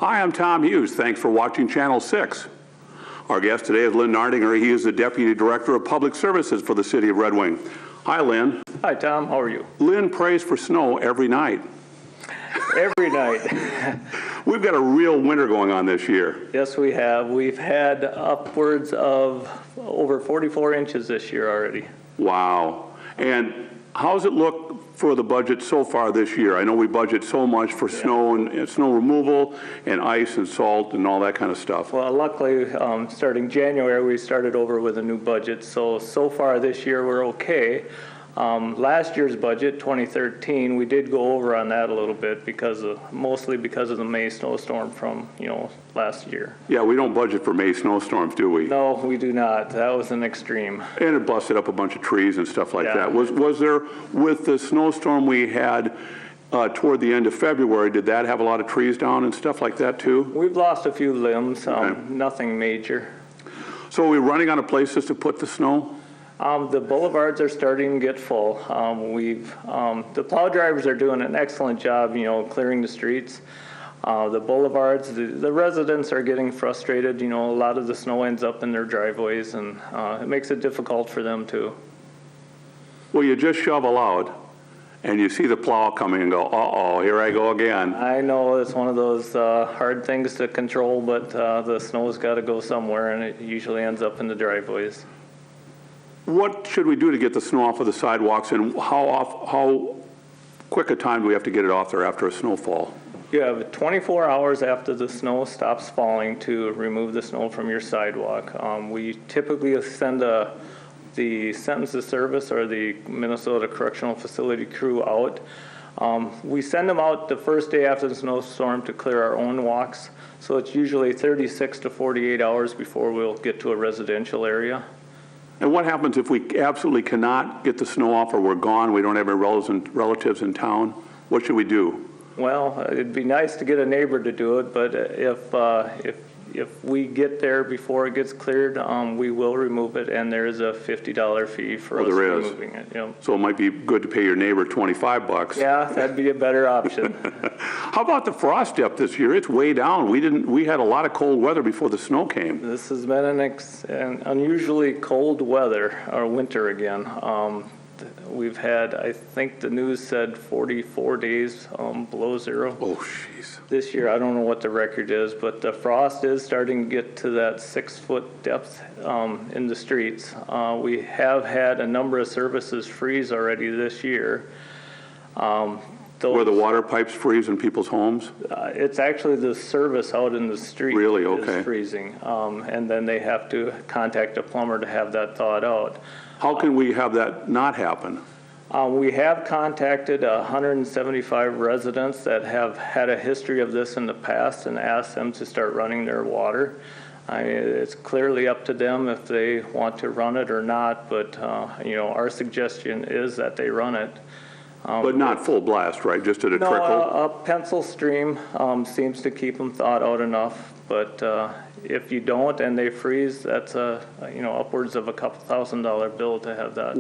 Hi, I'm Tom Hughes. Thanks for watching Channel 6. Our guest today is Lynn Nardinger. He is the Deputy Director of Public Services for the City of Red Wing. Hi, Lynn. Hi, Tom. How are you? Lynn prays for snow every night. Every night. We've got a real winter going on this year. Yes, we have. We've had upwards of over 44 inches this year already. Wow. And how's it look for the budget so far this year? I know we budget so much for snow and snow removal and ice and salt and all that kind of stuff. Well, luckily, starting January, we started over with a new budget. So far this year, we're okay. Last year's budget, 2013, we did go over on that a little bit mostly because of the May snowstorm from, last year. Yeah, we don't budget for May snowstorms, do we? No, we do not. That was an extreme. And it busted up a bunch of trees and stuff like Yeah. that. Was there, with the snowstorm we had toward the end of February, did that have a lot of trees down and stuff like that too? We've lost a few limbs, nothing major. So are we running out of places to put the snow? The boulevards are starting to get full. The plow drivers are doing an excellent job, clearing the streets. The boulevards, the residents are getting frustrated. A lot of the snow ends up in their driveways, and it makes it difficult for them too. Well, you just shovel out, and you see the plow coming and go, uh-oh, here I go again. I know it's one of those hard things to control, but the snow's got to go somewhere, and it usually ends up in the driveways. What should we do to get the snow off of the sidewalks, and how quick a time do we have to get it off there after a snowfall? You have 24 hours after the snow stops falling to remove the snow from your sidewalk. We typically send the Sentence of Service or the Minnesota Correctional Facility crew out. We send them out the first day after the snowstorm to clear our own walks, so it's usually 36 to 48 hours before we'll get to a residential area. And what happens if we absolutely cannot get the snow off, or we're gone, we don't have any relatives in town? What should we do? Well, it'd be nice to get a neighbor to do it, but if we get there before it gets cleared, we will remove it, and there is a $50 fee for us removing it. Yep. So it might be good to pay your neighbor $25. Yeah, that'd be a better option. How about the frost depth this year? It's way down. We had a lot of cold weather before the snow came. This has been an unusually cold weather, or winter again. We've had, I think the news said 44 days below zero. Oh, jeez. This year, I don't know what the record is, but the frost is starting to get to that 6-foot depth in the streets. We have had a number of services freeze already this year. Where the water pipes freeze in people's homes? It's actually the service out in the street is freezing, and then they have to contact a plumber to have that thawed out. How can we have that not happen? We have contacted 175 residents that have had a history of this in the past and asked them to start running their water. It's clearly up to them if they want to run it or not, but our suggestion is that they run it. But not full blast, right? Just at a trickle? A pencil stream seems to keep them thawed out enough, but if you don't and they freeze, that's upwards of a couple $1,000 bill to have that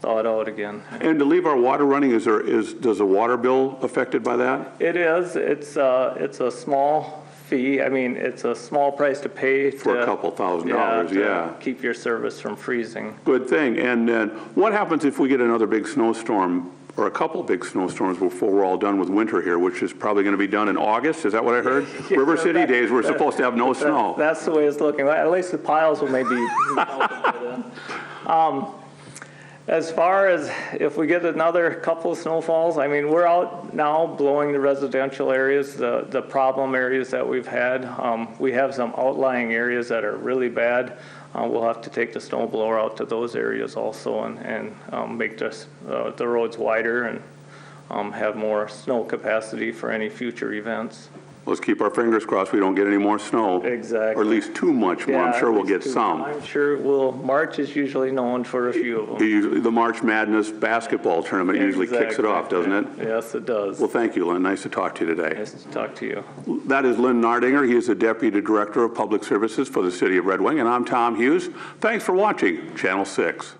thawed out again. And to leave our water running, does a water bill affected by that? It is. It's a small fee. It's a small price to pay for a couple $1,000, to keep your service from freezing. Good thing. And then what happens if we get another big snowstorm, or a couple of big snowstorms before we're all done with winter here, which is probably going to be done in August? Is that what I heard? Yeah, River City days, we're supposed to have no snow. That's the way it's looking. At least the piles will maybe melted by then. As far as if we get another couple of snowfalls, we're out now blowing the residential areas, the problem areas that we've had. We have some outlying areas that are really bad. We'll have to take the snow blower out to those areas also and make the roads wider and have more snow capacity for any future events. Let's keep our fingers crossed we don't get any more snow. Exactly. Or at least too much more. I'm sure we'll get some. I'm sure March is usually known for a few of them. The March Madness basketball tournament usually kicks it off, doesn't it? Yes, it does. Well, thank you, Lynn. Nice to talk to you today. Nice to talk to you. That is Lynn Nardinger. He is the Deputy Director of Public Services for the City of Red Wing. And I'm Tom Hughes. Thanks for watching Channel 6.